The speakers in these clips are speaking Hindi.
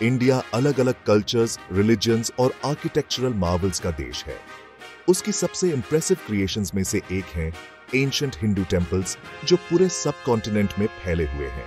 इंडिया अलग अलग कल्चर्स, रिलीजन्स और आर्किटेक्चरल मार्वल्स का देश है। उसकी सबसे इंप्रेसिव क्रिएशंस में से एक है एंशिएंट हिंदू टेम्पल्स, जो पूरे सब कॉन्टिनेंट में फैले हुए हैं।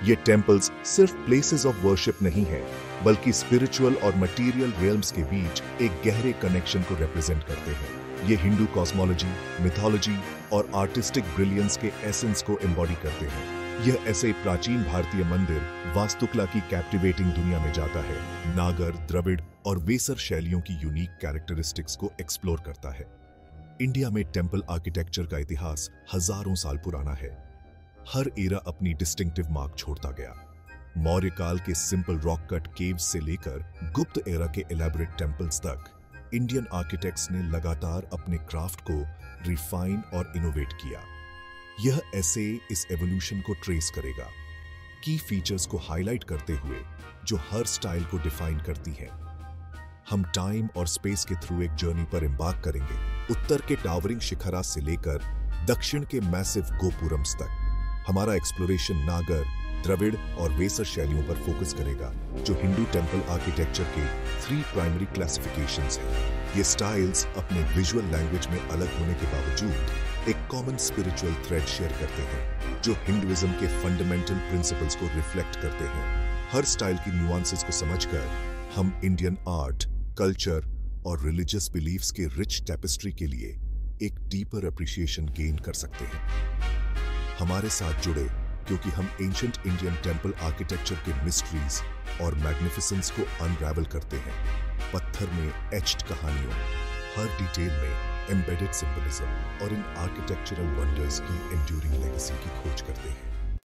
ये टेम्पल्स सिर्फ प्लेसेस ऑफ वर्शिप नहीं है, बल्कि स्पिरिचुअल और मटेरियल रियल्म्स के बीच एक गहरे कनेक्शन को रिप्रेजेंट करते हैं। ये हिंदू कॉस्मोलॉजी, मिथोलॉजी और आर्टिस्टिक ब्रिलियंस के एसेंस को एम्बॉडी करते हैं। यह ऐसे प्राचीन भारतीय मंदिर वास्तुकला की कैप्टिवेटिंग दुनिया में जाता है, नागर, द्रविड़ और वेसर शैलियों की यूनिक कैरेक्टरिस्टिक्स को एक्सप्लोर करता है। इंडिया में टेम्पल आर्किटेक्चर का इतिहास हजारों साल पुराना है। हर एरा अपनी डिस्टिंक्टिव मार्क छोड़ता गया। मौर्य काल के सिंपल रॉक कट केव्स से लेकर गुप्त एरा के एलैबोरेट टेम्पल्स तक, इंडियन आर्किटेक्ट्स ने लगातार अपने क्राफ्ट को रिफाइन और इनोवेट किया। यह ऐसे इस एवोल्यूशन को ट्रेस करेगा, की फीचर्स को हाईलाइट करते हुए जो हर स्टाइल को डिफाइन करती है। हम टाइम और स्पेस के थ्रू एक जर्नी पर एम्बार्क करेंगे, उत्तर के टावरिंग शिखरा से लेकर दक्षिण के मैसिव गोपुरम्स तक। हमारा एक्सप्लोरेशन नागर, द्रविड़ और वेसर शैलियों पर फोकस करेगा, जो हिंदू टेम्पल आर्किटेक्चर के 3 प्राइमरी क्लासिफिकेशंस हैं। ये स्टाइल्स अपने विजुअल लैंग्वेज में अलग होने के बावजूद एक कॉमन स्पिरिचुअल थ्रेड शेयर करते हैं, जो हिंदुइज्म के फंडामेंटल प्रिंसिपल्स को रिफ्लेक्ट करते हैं। हर स्टाइल की न्यूआंसेस को समझकर हम इंडियन आर्ट, कल्चर और रिलीजियस बिलीफ्स के रिच टेपेस्ट्री के लिए एक डीपर अप्रिशिएशन गेन कर सकते हैं। हमारे साथ जुड़े, क्योंकि हम एंशिएंट इंडियन टेम्पल आर्किटेक्चर के मिस्ट्रीज और मैग्निफिसेंस को अनरावल करते हैं। पत्थर में एच्ड कहानियों, हर डिटेल में एम्बेडेड सिंबलिज्म और इन आर्किटेक्चरल वंडर्स की एंड्यूरिंग लेगेसी की खोज करते हैं।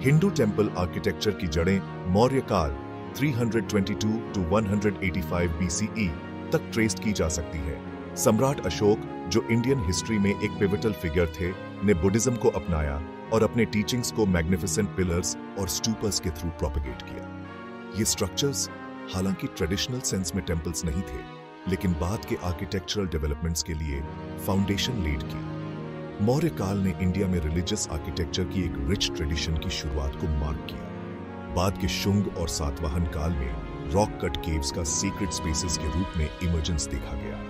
हिंदू टेम्पल आर्किटेक्चर की जड़ें मौर्य काल 322 to 185 BCE तक ट्रेस की जा सकती है। सम्राट अशोक, जो इंडियन हिस्ट्री में एक पिवटल फिगर थे, ने बुद्धिज्म को अपनाया और अपने टीचिंग्स को मैग्निफिसेंट पिलर्स और स्टूपर्स के थ्रू प्रोपेगेट किया। ये स्ट्रक्चर्स हालांकि ट्रेडिशनल सेंस में टेम्पल्स नहीं थे, लेकिन बाद के आर्किटेक्चरल डेवलपमेंट्स के लिए फाउंडेशन लेड की। मौर्य काल ने इंडिया में रिलीजियस आर्किटेक्चर की एक रिच ट्रेडिशन की शुरुआत को मार्क किया। बाद के शुंग और सातवाहन काल में रॉक कट केव्स का सीक्रेट स्पेसेस के रूप में इमर्जेंस देखा गया।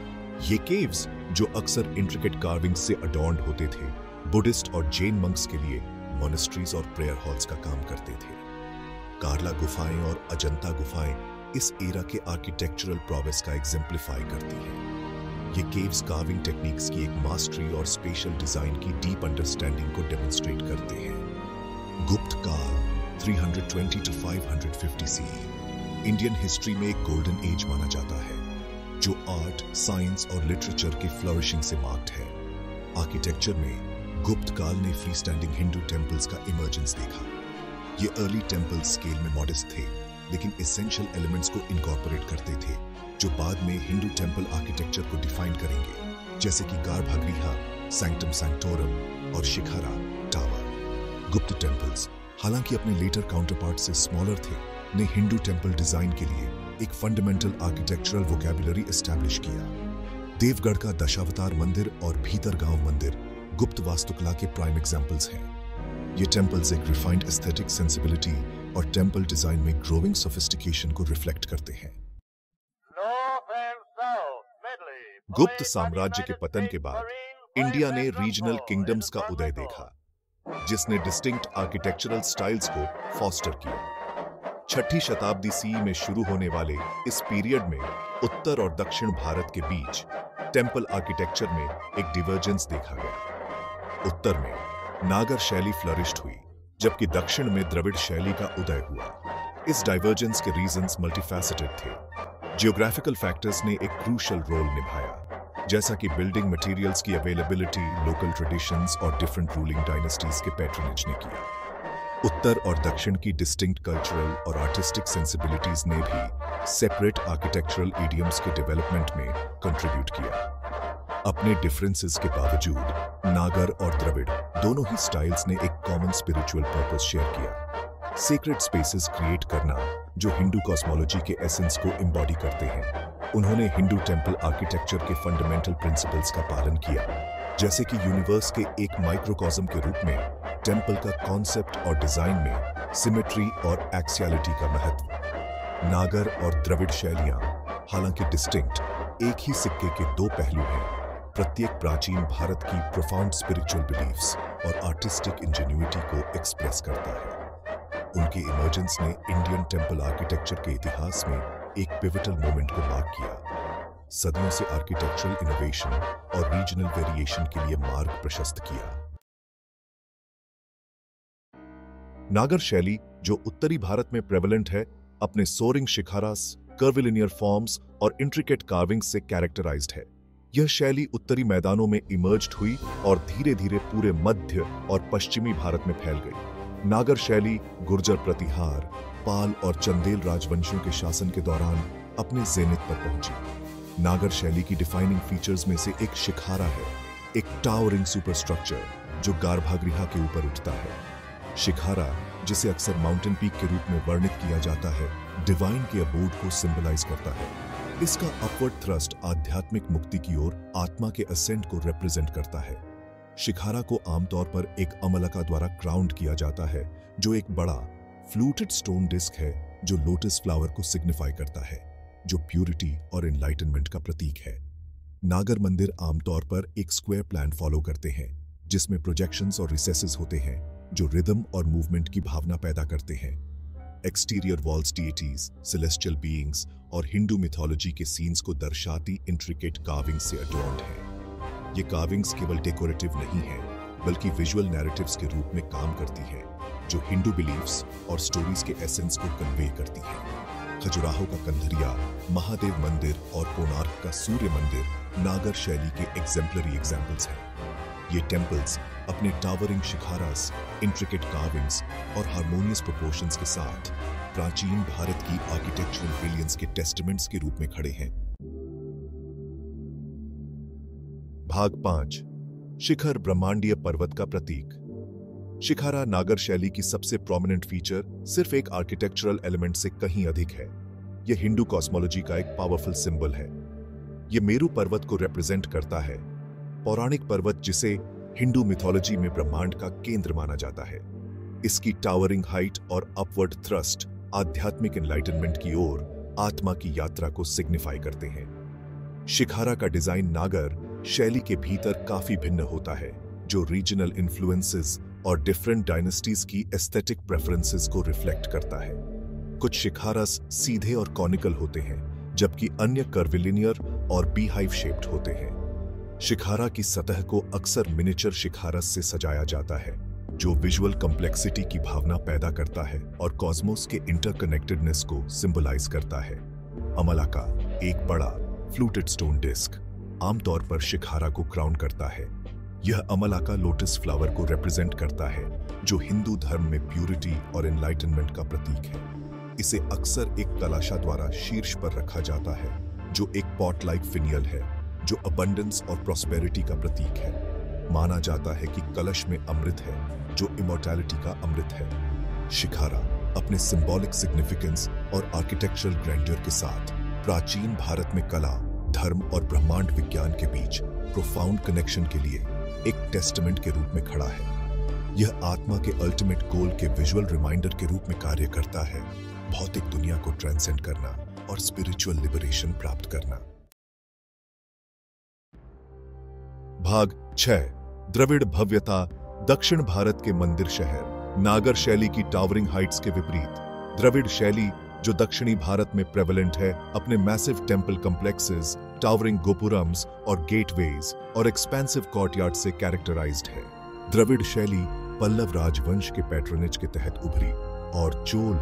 ये केव्स, जो अक्सर इंट्रिकेट कार्विंग्स से अडॉर्न्ड होते थे, बुद्धिस्ट और जैन मंक्स के लिए मोनेस्ट्रीज और प्रेयर हॉल्स का काम करते थे। कार्ला गुफाएं और अजंता गुफाएं इस एरा के आर्किटेक्चरल प्रोग्रेस का एग्जेम्प्लीफाई करती हैं। ये केव्स कार्विंग टेक्निक्स की एक मास्टरी और स्पेशल डिजाइन की डीप अंडरस्टैंडिंग को डेमोन्स्ट्रेट करते हैं। गुप्त काल 320 to 550 CE इंडियन हिस्ट्री में एक गोल्डन एज माना जाता है, जो आर्ट, साइंस और लिटरेचर की फ्लरिशिंग से मार्क्ड है। आर्किटेक्चर में गुप्त काल ने फ्री स्टैंडिंग हिंदू टेम्पल्स का इमर्जेंस देखा। ये अर्ली टेम्पल्स स्केल में मॉडेस्ट थे, लेकिन एसेंशियल एलिमेंट्स को इनकॉर्पोरेट करते थे, जो बाद में हिंदू टेम्पल आर्किटेक्चर को डिफाइन करेंगे, जैसे कि गार्भगृह, सैंक्टम सैंक्टोरम और शिखरा टावर। गुप्त टेम्पल्स, हालांकि अपने लेटर काउंटरपार्ट से स्मॉलर थे, ने हिंदू टेम्पल डिजाइन के लिए एक फंडामेंटल आर्किटेक्चरल वोकैबुलरी एस्टैब्लिश किया। देवगढ़ का दशावतार मंदिर और भीतरगांव मंदिर गुप्त वास्तुकला के प्राइम एग्जाम्पल्स हैं। ये टेम्पल्स एक रिफाइंड एस्थेटिक सेंसिबिलिटी और टेम्पल डिजाइन में ग्रोइंग सोफिस्टिकेशन को रिफ्लेक्ट करते हैं। गुप्त साम्राज्य के पतन के बाद इंडिया ने रीजनल किंगडम्स का उदय देखा, जिसने डिस्टिंक्ट आर्किटेक्चरल स्टाइल्स को फॉस्टर किया। 6ठी शताब्दी CE में शुरू होने वाले इस पीरियड में उत्तर और दक्षिण भारत के बीच टेम्पल आर्किटेक्चर में एक डिवर्जेंस देखा गया। उत्तर में नागर शैली फ्लरिश्ड हुई, जबकि दक्षिण में द्रविड़ शैली का उदय हुआ। इस डाइवर्जेंस के रीजंस मल्टीफैसेटेड थे। जियोग्राफिकल फैक्टर्स ने एक क्रूशियल रोल निभाया, जैसा कि बिल्डिंग मटेरियल्स की अवेलेबिलिटी, लोकल ट्रेडिशंस और डिफरेंट रूलिंग डायनेस्टीज के पैट्रनेज ने किया। उत्तर और दक्षिण की डिस्टिंक्ट कल्चरल और आर्टिस्टिक सेंसिबिलिटीज ने भी सेपरेट आर्किटेक्चरल इडियम्स के डेवलपमेंट में कंट्रीब्यूट किया। अपने डिफरेंसेस के बावजूद नागर और द्रविड़ दोनों ही स्टाइल्स ने एक कॉमन स्पिरिचुअल पर्पस शेयर किया, सीक्रेट स्पेसेस क्रिएट करना जो हिंदू कॉस्मोलॉजी के एसेंस को एम्बॉडी करते हैं। उन्होंने हिंदू टेम्पल आर्किटेक्चर के फंडामेंटल प्रिंसिपल्स का पालन किया, जैसे कि यूनिवर्स के एक माइक्रोकॉस्म के रूप में टेम्पल का कॉन्सेप्ट और डिजाइन में सिमेट्री और एक्सियलिटी का महत्व। नागर और द्रविड़ शैलियां हालांकि डिस्टिंक्ट, एक ही सिक्के के दो पहलू हैं। प्रत्येक प्राचीन भारत की प्रोफाउंड स्पिरिचुअल बिलीफ्स और आर्टिस्टिक इंजेन्युइटी को एक्सप्रेस करता है। उनके इमर्जेंस ने इंडियन टेंपल आर्किटेक्चर के इतिहास में एक पिवटल मोमेंट को मार्क किया। सदियों से आर्किटेक्चरल इनोवेशन और रीजनल वेरिएशन के लिए मार्ग प्रशस्त किया। नागर शैली, जो उत्तरी भारत में प्रेवलेंट है, अपने सोरिंग शिखारास, कर्विलिनियर फॉर्म्स और इंट्रिकेट कार्विंग्स से कैरेक्टराइज्ड है। यह शैली उत्तरी मैदानों में इमर्ज्ड हुई और धीरे धीरे पूरे मध्य और पश्चिमी भारत में फैल गई। नागर शैली गुर्जर प्रतिहार, पाल और चंदेल राजवंशों के शासन के दौरान अपने जेनिथ पर पहुंची। नागर शैली की डिफाइनिंग फीचर्स में से एक शिखारा है, एक टावरिंग सुपरस्ट्रक्चर जो गार्भागृह के ऊपर उठता है। शिखारा, जिसे अक्सर माउंटेन पीक के रूप में वर्णित किया जाता है, डिवाइन के अबोर्ड को सिंबलाइज करता है। इसका अपवर्ड थ्रस्ट आध्यात्मिक मुक्ति की ओर आत्मा के असेंट को रिप्रेजेंट करता है। शिखारा को आमतौर पर एक अमलका द्वारा क्राउंड किया जाता है, जो एक बड़ा फ्लूटेड स्टोन डिस्क है जो लोटस फ्लावर को सिग्निफाई करता है, जो प्यूरिटी और एनलाइटनमेंट का प्रतीक है। नागर मंदिर आमतौर पर एक स्क्वायर प्लान फॉलो करते हैं, जिसमें प्रोजेक्शंस और रिसेसेस होते हैं जो रिदम और मूवमेंट की भावना पैदा करते हैं। एक्सटीरियर वॉल्स डीइटीज, सेलेस्टियल बीइंग्स और हिंदू मिथोलॉजी के सीन्स को दर्शाती इंट्रिकेट कार्विंग्स से अडोर्न्ड हैं। ये कार्विंग्स केवल डेकोरेटिव नहीं हैं, बल्कि विजुअल नैरेटिव्स के रूप में काम करती हैं, जो हिंदू बिलीफ्स और स्टोरीज के एसेंस को कन्वे करती हैं। खजुराहो का कंधरिया, महादेव मंदिर और कोणार्क का सूर्य मंदिर नागर शैली के एग्जेम्पलरी एग्जाम्पल्स हैं। ये टेम्पल्स अपने टावरिंग शिखारास, इंट्रिकेट कार्विंग्स और हार्मोनियस प्रोपोर्शंस के साथ प्राचीन भारत की आर्किटेक्चरल ब्रिलियंस के टेस्टामेंट्स के रूप में खड़े हैं। भाग 5, शिखर ब्रह्मांडीय पर्वत का प्रतीक। शिखारा नागर शैली की सबसे प्रोमिनेंट फीचर सिर्फ एक आर्किटेक्चरल एलिमेंट से कहीं अधिक है। यह हिंदू कॉस्मोलॉजी का एक पावरफुल सिंबल है। यह मेरु पर्वत को रिप्रेजेंट करता है, पौराणिक पर्वत जिसे हिंदू मिथोलॉजी में ब्रह्मांड का केंद्र माना जाता है। इसकी टावरिंग हाइट और अपवर्ड थ्रस्ट आध्यात्मिक एनलाइटनमेंट की ओर आत्मा की यात्रा को सिग्निफाई करते हैं। शिखारा का डिजाइन नागर शैली के भीतर काफी भिन्न होता है, जो रीजनल इन्फ्लुएंसेस और डिफरेंट डायनेस्टीज की एस्थेटिक प्रेफरेंसेस को रिफ्लेक्ट करता है। कुछ शिखारास सीधे और कॉनिकल होते हैं, जबकि अन्य कर्विलिनियर और बीहाइव शेप्ड होते हैं। शिखारा की सतह को अक्सर मिनिएचर शिखारस से सजाया जाता है, जो विजुअल कॉम्प्लेक्सिटी की भावना पैदा करता है और कॉस्मोस के इंटरकनेक्टेडनेस को सिंबलाइज करता है। अमलाका, एक बड़ा फ्लूटेड स्टोन डिस्क, आमतौर पर शिखारा को क्राउन करता है। यह अमलाका लोटस फ्लावर को रिप्रेजेंट करता है, जो हिंदू धर्म में प्यूरिटी और एनलाइटनमेंट का प्रतीक है। इसे अक्सर एक कलाशा द्वारा शीर्ष पर रखा जाता है, जो एक पॉट लाइक फिनियल है, जो अबंडेंस और प्रॉस्पेरिटी का प्रतीक है। माना जाता है कि कलश में अमृत है, जो इमॉर्टैलिटी का अमृत है। शिखारा अपने सिंबॉलिक सिग्निफिकेंस और आर्किटेक्चरल ग्रैंडियर के साथ प्राचीन भारत में कला, धर्म और ब्रह्मांड विज्ञान के बीच प्रोफाउंड कनेक्शन के लिए एक टेस्टामेंट के रूप में खड़ा है। यह आत्मा के अल्टीमेट गोल के विजुअल रिमाइंडर के रूप में कार्य करता है, भौतिक दुनिया को ट्रांसेंड करना और स्पिरिचुअल लिबरेशन प्राप्त करना। भाग 6, द्रविड़ भव्यता। दक्षिण भारत के मंदिर शहर। नागर शैली की टावरिंग हाइट्स के विपरीत द्रविड़ शैली, जो दक्षिणी भारत में प्रेवलेंट है, अपने massive temple complexes, towering gopurams और गेटवेज और एक्सपेंसिव कोर्टयार्ड से कैरेक्टराइज्ड है। द्रविड़ शैली पल्लव राजवंश के पैट्रोनेज के तहत उभरी और चोल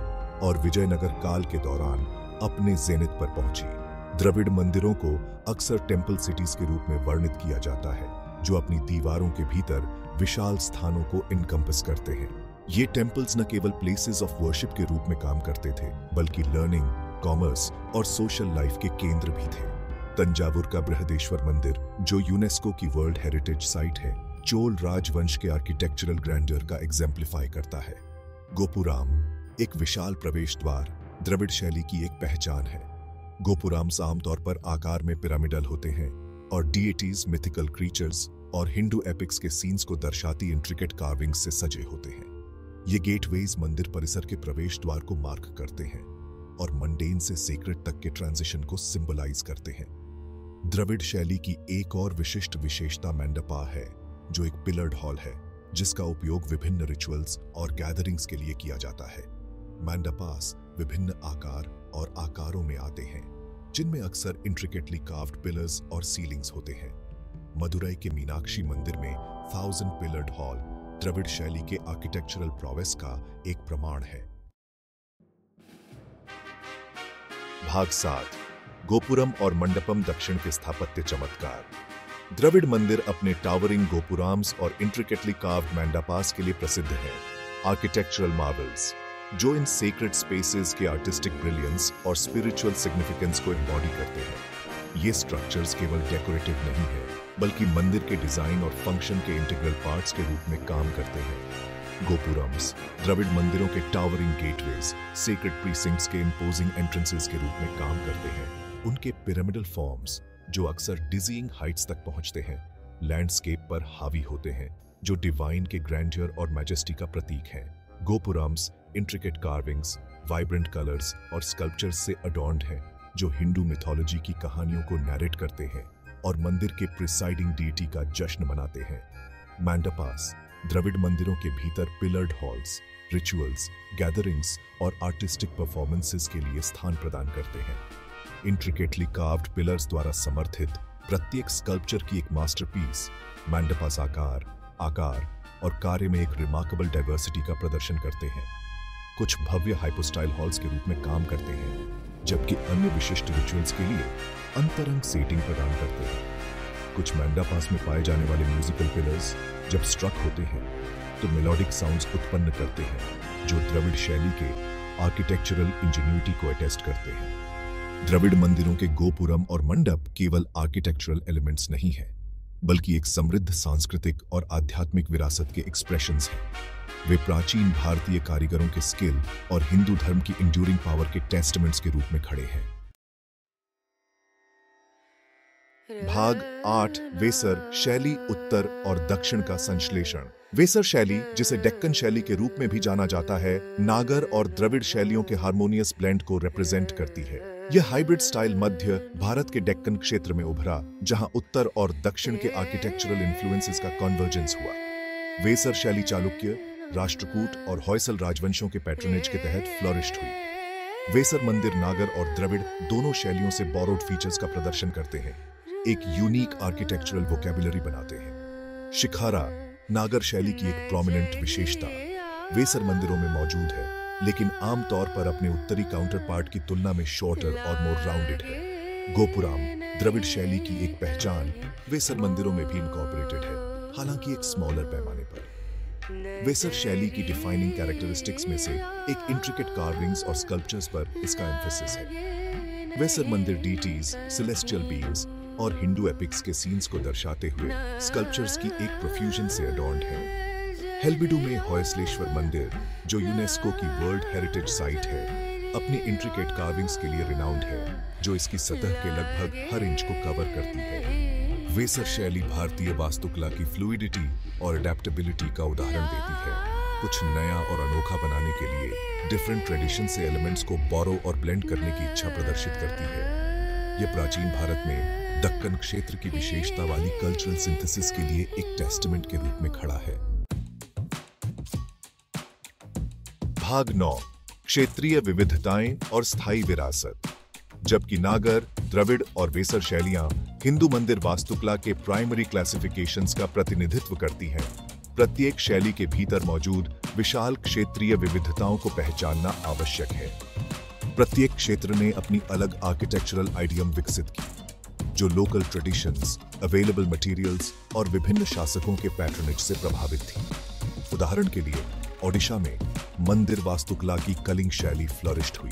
और विजयनगर काल के दौरान अपने जेनिथ पर पहुंची। द्रविड़ मंदिरों को अक्सर टेंपल सिटीज के रूप में वर्णित किया जाता है, जो अपनी दीवारों के भीतर विशाल स्थानों को इनकम्पस करते हैं। ये टेंपल्स न केवल प्लेसेस ऑफ वर्शिप के रूप में काम करते थे, बल्कि लर्निंग, कॉमर्स और सोशल लाइफ के केंद्र भी थे। तंजावुर का बृहदेश्वर मंदिर, जो यूनेस्को की वर्ल्ड हेरिटेज साइट है, चोल राजवंश के आर्किटेक्चरल ग्रैंडर का एग्जेम्पलीफाई करता है। गोपुराम, एक विशाल प्रवेश द्वार, द्रविड़ शैली की एक पहचान है। गोपुराम्स आमतौर पर आकार में पिरामिडल होते हैं और डीइटीज, मिथिकल क्रीचर्स और हिंदू एपिक्स के सीन्स को दर्शाती इंट्रिकेट कार्विंग्स से सजे होते हैं। ये गेटवेज मंदिर परिसर के प्रवेश द्वार को मार्क करते हैं और मंडेन से सेक्रेट तक के ट्रांजिशन को सिंबलाइज करते हैं। द्रविड़ शैली की एक और विशिष्ट विशेषता मंडपा है, जो एक पिलर्ड हॉल है जिसका उपयोग विभिन्न रिचुअल्स और गैदरिंग्स के लिए किया जाता है। मंडपास विभिन्न आकार और आकारों में आते हैं, जिनमें अक्सर इंट्रिकेटली कार्व्ड पिलर्स और सीलिंग्स होते हैं। मदुरई के मीनाक्षी मंदिर में 1000 पिलर्ड हॉल द्रविड़ शैली के आर्किटेक्चरल प्रोवेस का एक प्रमाण है। भाग 7, गोपुरम और मंडपम दक्षिण के स्थापत्य चमत्कार। द्रविड़ मंदिर अपने टावरिंग गोपुराम्स और इंट्रिकेटली कार्व्ड मंडपास के लिए प्रसिद्ध है। आर्किटेक्चरल मार्वल्स जो इन सेक्रेड स्पेसेस के आर्टिस्टिक ब्रिलियंस और स्पिरिचुअल सिग्निफिकेंस को एम्बॉडी करते हैं। ये स्ट्रक्चर्स केवल डेकोरेटिव नहीं है, बल्कि मंदिर के डिजाइन और फंक्शन के इंटीग्रल पार्ट्स के रूप में काम करते हैं। गोपुरम्स द्रविड़ मंदिरों के टावरिंग गेटवेज, सेक्रेड प्रीसिंक्ट्स के इम्पोजिंग एंट्रेंसेस के रूप में काम करते हैं। उनके पिरामिडल फॉर्म्स जो अक्सर डिजीइंग हाइट्स तक पहुंचते हैं, लैंडस्केप पर हावी होते हैं, जो डिवाइन के ग्रैंडियर और मैजेस्टी का प्रतीक हैं। Gopurams intricate carvings, vibrant colours और स्कल्पचर्स से अडॉर्न्ड हैं, जो हिंदू मिथोलॉजी की कहानियों को नैरेट करते हैं और मंदिर के प्रिसाइडिंग डीटी का जश्न मनाते हैं। मंडपास द्रविड़ मंदिरों के भीतर पिलर्ड हॉल्स, रिचुअल्स, गैदरिंग्स और आर्टिस्टिक परफॉर्मेंसेस के लिए स्थान प्रदान करते हैं। इंट्रिकेटली कार्व्ड पिलर्स द्वारा समर्थित प्रत्येक स्कल्पचर की एक मास्टरपीस मंडपास आकार और कार्य में एक रिमार्केबल डाइवर्सिटी का प्रदर्शन करते हैं। कुछ भव्य हाइपोस्टाइल हॉल्स के रूप में काम करते हैं, जबकि अन्य विशिष्ट रिचुअल्स के लिए अंतरंग सेटिंग प्रदान करते हैं। कुछ मंडपास में पाए जाने वाले म्यूजिकल पिलर्स जब स्ट्रक होते हैं तो मेलोडिक साउंड्स उत्पन्न करते हैं, जो द्रविड़ शैली के आर्किटेक्चरल इंजीनियरिटी को अटेस्ट करते हैं। द्रविड़ मंदिरों के गोपुरम और मंडप केवल आर्किटेक्चरल एलिमेंट्स नहीं है, बल्कि एक समृद्ध सांस्कृतिक और आध्यात्मिक विरासत के एक्सप्रेशंस हैं। वे प्राचीन भारतीय कारीगरों के स्किल और हिंदू धर्म की इंड्यूरिंग पावर के टेस्टमेंट्स के रूप में खड़े हैं। भाग 8, वेसर शैली उत्तर और दक्षिण का संश्लेषण। वेसर शैली, जिसे डेक्कन शैली के रूप में भी जाना जाता है, नागर और द्रविड़ शैलियों के हार्मोनियस ब्लेंड को रिप्रेजेंट करती है। यह हाइब्रिड स्टाइल मध्य भारत के डेक्कन क्षेत्र में उभरा, जहां उत्तर और दक्षिण के आर्किटेक्चरल इन्फ्लुएंसेस का कन्वर्जेंस हुआ। वेसर शैली चालुक्य, राष्ट्रकूट और होयसल राजवंशों के पैट्रोनेज के तहत फ्लरिश्ड हुई। वेसर मंदिर नागर और द्रविड़ दोनों शैलियों से बोरोड फीचर्स का प्रदर्शन करते हैं, एक यूनिक आर्किटेक्चरल वोकैबुलरी बनाते हैं। शिखारा नागर शैली की एक प्रोमिनेंट विशेषता वेसर मंदिरों में मौजूद है, लेकिन आमतौर पर अपने उत्तरी काउंटर पार्ट की तुलना में शॉर्टर और मोर राउंडेड है। गोपुराम द्रविड़ शैली की एक पहचान वेसर मंदिरों में भी इनकॉर्पोरेटेड है, हालांकि एक स्मॉलर पैमाने पर। वेसर शैली की डिफाइनिंग कैरेक्टरिस्टिक्स में से एक इंट्रिकेट कार्विंग्स और स्कल्पचर्स पर इसका एम्फेसिस है। वेसर मंदिर डीटीज, सेलेस्टियल बीइंग्स और हिंदू एपिक्स के सीन्स को दर्शाते हुए स्कल्पचर्स की एक प्रोफ्यूजन से अडॉर्न्ड है। हेल्बिडू में होयसलेश्वर मंदिर, जो यूनेस्को की वर्ल्ड हेरिटेज साइट है, अपनी इंट्रिकेट कार्विंग्स के लिए रिनाउंड है, जो इसकी सतह के लगभग हर इंच को कवर करती है। वेसर शैली भारतीय वास्तुकला की फ्लूइडिटी और अडेप्टेबिलिटी का उदाहरण देती है। कुछ नया और अनोखा बनाने के लिए डिफरेंट ट्रेडिशन से एलिमेंट्स को बोरो और ब्लेंड करने की इच्छा प्रदर्शित करती है। यह प्राचीन भारत में दक्कन क्षेत्र की विशेषता वाली कल्चरल सिंथेसिस के लिए एक टेस्टमेंट के रूप में खड़ा है। भाग 9, क्षेत्रीय विविधताएं और स्थायी विरासत। जबकि नागर, द्रविड़ और वेसर शैलियां हिंदू मंदिर वास्तुकला के प्राइमरी क्लासिफिकेशंस का प्रतिनिधित्व करती हैं, प्रत्येक शैली के भीतर मौजूद विशाल क्षेत्रीय विविधताओं को पहचानना आवश्यक है। प्रत्येक क्षेत्र ने अपनी अलग आर्किटेक्चरल आइडियम विकसित की, जो लोकल ट्रेडिशंस, अवेलेबल मटेरियल्स और विभिन्न शासकों के पैट्रनेज से प्रभावित थी। उदाहरण के लिए ओडिशा में मंदिर वास्तुकला की कलिंग शैली फ्लरिश्ड हुई।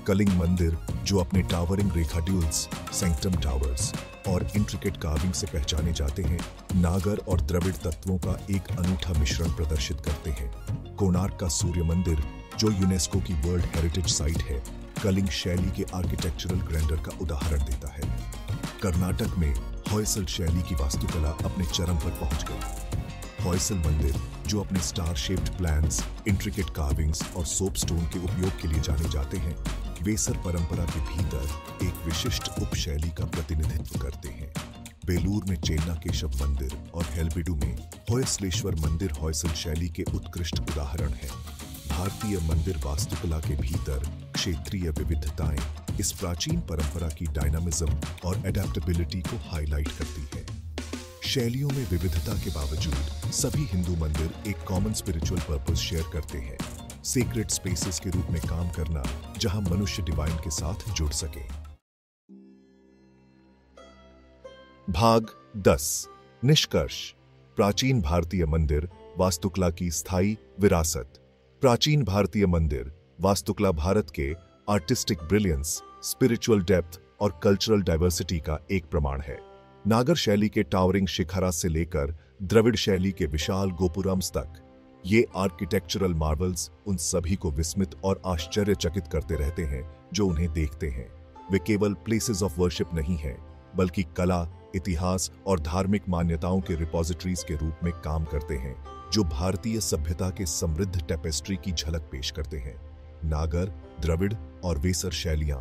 कलिंग मंदिर, जो अपने टावरिंग रेखाड्यूल्स, सैंक्टम टावर्स और इंट्रिकेट कार्विंग से पहचाने जाते हैं, नागर और द्रविड़ तत्वों का एक अनूठा मिश्रण प्रदर्शित करते हैं। कोणार्क का सूर्य मंदिर, जो यूनेस्को की वर्ल्ड हेरिटेज साइट है, कलिंग शैली के आर्किटेक्चरल ग्रैंडर का उदाहरण देता है। कर्नाटक में होयसल शैली की वास्तुकला अपने चरम पर पहुंच गई। हॉयसल मंदिर, जो अपने star shaped plans, intricate carvings और सोपस्टोन के उपयोग के लिए जाने जाते हैं, वेसर परंपरा के भीतर एक विशिष्ट उपशैली का प्रतिनिधित्व करते हैं। बेलूर में चेन्ना केशव मंदिर और हेलबिडु में होयसलेश्वर मंदिर हॉयसल शैली के उत्कृष्ट उदाहरण हैं। भारतीय मंदिर वास्तुकला के भीतर क्षेत्रीय विविधताएं इस प्राचीन परंपरा की डायनामिज्म और एडेप्टेबिलिटी को हाईलाइट करती है। शैलियों में विविधता के बावजूद सभी हिंदू मंदिर एक कॉमन स्पिरिचुअल पर्पस शेयर करते हैं, सेक्रेड स्पेसेस के रूप में काम करना जहां मनुष्य डिवाइन के साथ जुड़ सके। भाग 10। निष्कर्ष। प्राचीन भारतीय मंदिर वास्तुकला की स्थायी विरासत। प्राचीन भारतीय मंदिर वास्तुकला भारत के आर्टिस्टिक ब्रिलियंस, स्पिरिचुअल डेप्थ और कल्चरल डाइवर्सिटी का एक प्रमाण है। नागर शैली के टावरिंग शिखरा से लेकर द्रविड़ शैली के विशाल गोपुरम्स तक, ये आर्किटेक्चरल मार्वल्स उन सभी को विस्मित और आश्चर्यचकित करते रहते हैं जो उन्हें देखते हैं। वे केवल प्लेसेस ऑफ वर्शिप नहीं हैं, बल्कि कला, इतिहास और धार्मिक मान्यताओं के रिपोजिटरीज के रूप में काम करते हैं, जो भारतीय सभ्यता के समृद्ध टेपेस्ट्री की झलक पेश करते हैं। नागर, द्रविड़ और वेसर शैलियां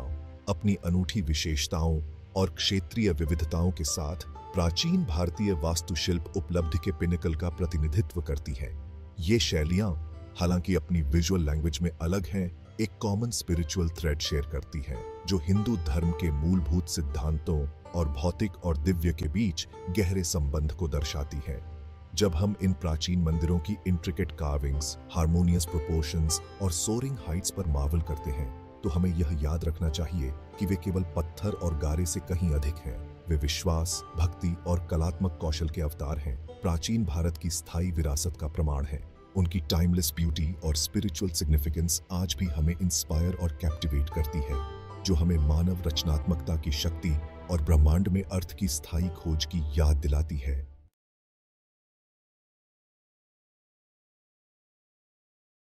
अपनी अनूठी विशेषताओं और क्षेत्रीय विविधताओं के साथ प्राचीन भारतीय वास्तुशिल्प उपलब्धि के पिनकल का प्रतिनिधित्व करती हैं। ये शैलियां, हालांकि अपनी विजुअल लैंग्वेज में अलग हैं, एक कॉमन स्पिरिचुअल थ्रेड शेयर करती हैं, जो हिंदू धर्म के मूलभूत सिद्धांतों और भौतिक और दिव्य के बीच गहरे संबंध को दर्शाती है। जब हम इन प्राचीन मंदिरों की इंट्रिकेट कार्विंग्स, हार्मोनियस प्रोपोर्शंस और सोरिंग हाइट्स पर मार्वल करते हैं, तो हमें यह याद रखना चाहिए कि वे केवल पत्थर और गारे से कहीं अधिक हैं। वे विश्वास, भक्ति और कलात्मक कौशल के अवतार हैं, प्राचीन भारत की स्थायी विरासत का प्रमाण है। उनकी टाइमलेस ब्यूटी और स्पिरिचुअल सिग्निफिकेंस आज भी हमें इंस्पायर और कैप्टिवेट करती है, जो हमें मानव रचनात्मकता की शक्ति और ब्रह्मांड में अर्थ की स्थायी खोज की याद दिलाती है।